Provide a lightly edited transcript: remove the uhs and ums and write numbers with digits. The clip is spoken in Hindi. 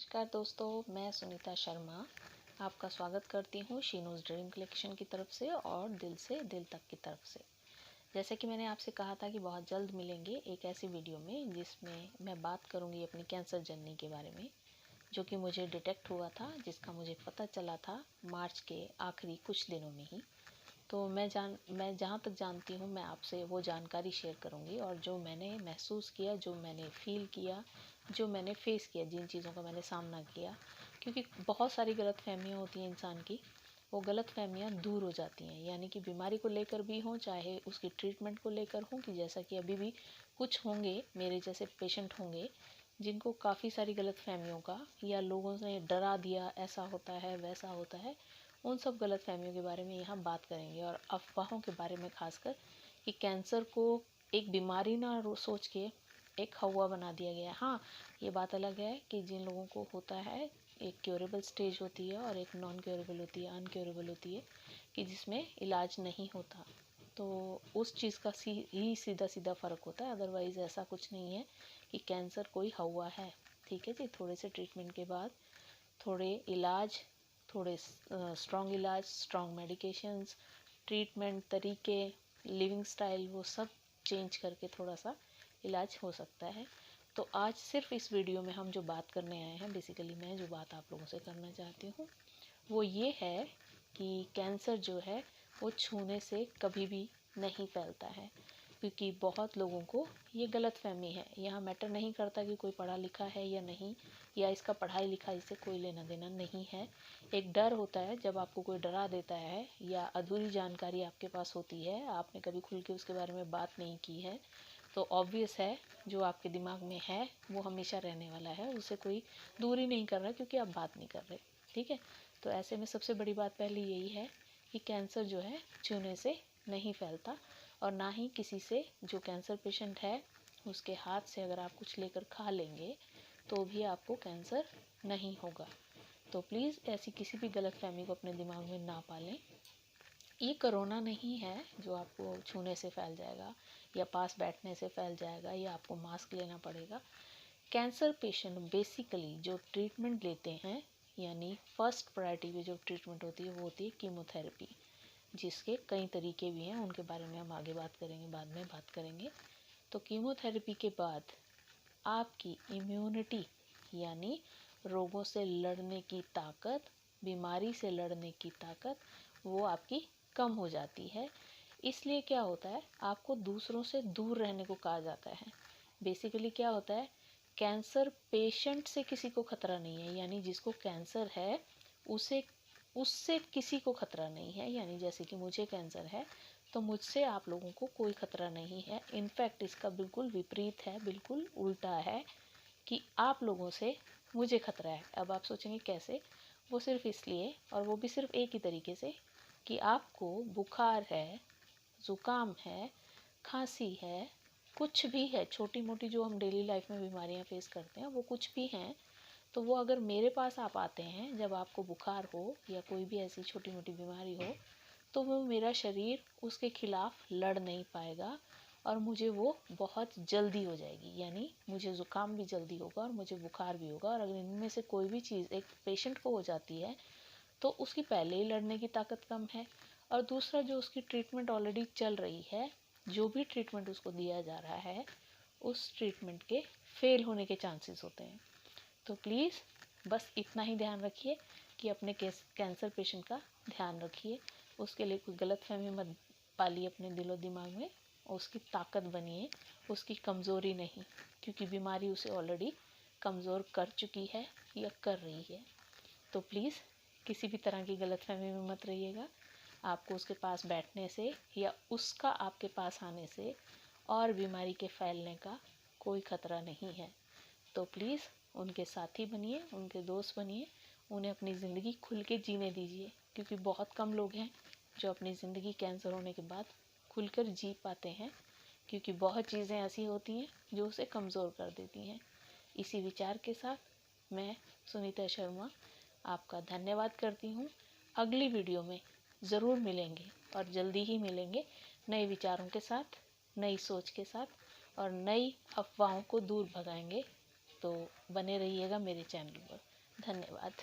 नमस्कार दोस्तों, मैं सुनीता शर्मा आपका स्वागत करती हूँ शीनूज़ ड्रीम कलेक्शन की तरफ से और दिल से दिल तक की तरफ से। जैसे कि मैंने आपसे कहा था कि बहुत जल्द मिलेंगे एक ऐसी वीडियो में जिसमें मैं बात करूँगी अपनी कैंसर जर्नी के बारे में, जो कि मुझे डिटेक्ट हुआ था, जिसका मुझे पता चला था मार्च के आखिरी कुछ दिनों में ही। तो मैं जहाँ तक जानती हूँ मैं आपसे वो जानकारी शेयर करूँगी और जो मैंने महसूस किया, जो मैंने फ़ील किया, जो मैंने फ़ेस किया, जिन चीज़ों का मैंने सामना किया। क्योंकि बहुत सारी गलतफ़हमियाँ होती हैं इंसान की, वो गलतफ़हमियाँ दूर हो जाती हैं। यानी कि बीमारी को लेकर भी हों, चाहे उसकी ट्रीटमेंट को लेकर हों, कि जैसा कि अभी भी कुछ होंगे मेरे जैसे पेशेंट होंगे जिनको काफ़ी सारी गलतफ़हमियों का, या लोगों ने डरा दिया ऐसा होता है वैसा होता है, उन सब गलतफ़हमियों के बारे में यहाँ बात करेंगे। और अफ़वाहों के बारे में ख़ासकर, कि कैंसर को एक बीमारी ना सोच के एक हवा बना दिया गया है। हाँ, ये बात अलग है कि जिन लोगों को होता है, एक क्योरेबल स्टेज होती है और एक नॉन क्योरेबल होती है, अनक्योरेबल होती है, कि जिसमें इलाज नहीं होता। तो उस चीज़ का ही सीधा सीधा फ़र्क होता है। अदरवाइज़ ऐसा कुछ नहीं है कि कैंसर कोई हवा है। ठीक है जी, थोड़े से ट्रीटमेंट के बाद, थोड़े इलाज, थोड़े स्ट्रॉन्ग इलाज, स्ट्रॉन्ग मेडिकेशंस, ट्रीटमेंट तरीके, लिविंग स्टाइल, वो सब चेंज करके थोड़ा सा इलाज हो सकता है। तो आज सिर्फ इस वीडियो में हम जो बात करने आए हैं, बेसिकली मैं जो बात आप लोगों से करना चाहती हूँ वो ये है कि कैंसर जो है वो छूने से कभी भी नहीं फैलता है। क्योंकि बहुत लोगों को ये गलतफहमी है। यहाँ मैटर नहीं करता कि कोई पढ़ा लिखा है या नहीं, या इसका पढ़ाई लिखाई से कोई लेना देना नहीं है। एक डर होता है, जब आपको कोई डरा देता है या अधूरी जानकारी आपके पास होती है, आपने कभी खुल के उसके बारे में बात नहीं की है, तो ऑब्वियस है जो आपके दिमाग में है वो हमेशा रहने वाला है। उसे कोई दूरी नहीं कर रहा, क्योंकि आप बात नहीं कर रहे। ठीक है, तो ऐसे में सबसे बड़ी बात पहले यही है कि कैंसर जो है छूने से नहीं फैलता, और ना ही किसी से, जो कैंसर पेशेंट है उसके हाथ से अगर आप कुछ लेकर खा लेंगे तो भी आपको कैंसर नहीं होगा। तो प्लीज़ ऐसी किसी भी गलतफहमी को अपने दिमाग में ना पालें। ये कोरोना नहीं है जो आपको छूने से फैल जाएगा, या पास बैठने से फैल जाएगा, या आपको मास्क लेना पड़ेगा। कैंसर पेशेंट बेसिकली जो ट्रीटमेंट लेते हैं, यानी फर्स्ट प्रायोरिटी पे जो ट्रीटमेंट होती है वो होती है कीमोथेरेपी, जिसके कई तरीके भी हैं, उनके बारे में हम आगे बात करेंगे, बाद में बात करेंगे। तो कीमोथेरेपी के बाद आपकी इम्यूनिटी, यानी रोगों से लड़ने की ताकत, बीमारी से लड़ने की ताकत, वो आपकी कम हो जाती है। इसलिए क्या होता है, आपको दूसरों से दूर रहने को कहा जाता है। बेसिकली क्या होता है, कैंसर पेशेंट से किसी को खतरा नहीं है, यानी जिसको कैंसर है उसे उससे किसी को खतरा नहीं है। यानी जैसे कि मुझे कैंसर है तो मुझसे आप लोगों को कोई खतरा नहीं है। इनफैक्ट इसका बिल्कुल विपरीत है, बिल्कुल उल्टा है, कि आप लोगों से मुझे खतरा है। अब आप सोचेंगे कैसे? वो सिर्फ इसलिए, और वो भी सिर्फ एक ही तरीके से, कि आपको बुखार है, ज़ुकाम है, खांसी है, कुछ भी है, छोटी मोटी जो हम डेली लाइफ में बीमारियां फेस करते हैं वो कुछ भी हैं, तो वो अगर मेरे पास आप आते हैं जब आपको बुखार हो या कोई भी ऐसी छोटी मोटी बीमारी हो, तो वो मेरा शरीर उसके खिलाफ लड़ नहीं पाएगा, और मुझे वो बहुत जल्दी हो जाएगी। यानी मुझे ज़ुकाम भी जल्दी होगा और मुझे बुखार भी होगा। और अगर इनमें से कोई भी चीज़ एक पेशेंट को हो जाती है तो उसकी पहले ही लड़ने की ताकत कम है, और दूसरा जो उसकी ट्रीटमेंट ऑलरेडी चल रही है, जो भी ट्रीटमेंट उसको दिया जा रहा है, उस ट्रीटमेंट के फेल होने के चांसेस होते हैं। तो प्लीज़ बस इतना ही ध्यान रखिए कि अपने कैंसर पेशेंट का ध्यान रखिए। उसके लिए कोई गलतफहमी मत पालिए अपने दिलो दिमाग में, उसकी ताकत बनिए, उसकी कमज़ोरी नहीं, क्योंकि बीमारी उसे ऑलरेडी कमज़ोर कर चुकी है या कर रही है। तो प्लीज़ किसी भी तरह की गलतफहमी में मत रहिएगा। आपको उसके पास बैठने से या उसका आपके पास आने से और बीमारी के फैलने का कोई ख़तरा नहीं है। तो प्लीज़ उनके साथी बनिए, उनके दोस्त बनिए, उन्हें अपनी ज़िंदगी खुल के जीने दीजिए, क्योंकि बहुत कम लोग हैं जो अपनी ज़िंदगी कैंसर होने के बाद खुलकर जी पाते हैं, क्योंकि बहुत चीज़ें ऐसी होती हैं जो उसे कमज़ोर कर देती हैं। इसी विचार के साथ मैं सुनीता शर्मा आपका धन्यवाद करती हूँ। अगली वीडियो में ज़रूर मिलेंगे, और जल्दी ही मिलेंगे, नए विचारों के साथ, नई सोच के साथ, और नई अफवाहों को दूर भगाएंगे। तो बने रहिएगा मेरे चैनल पर। धन्यवाद।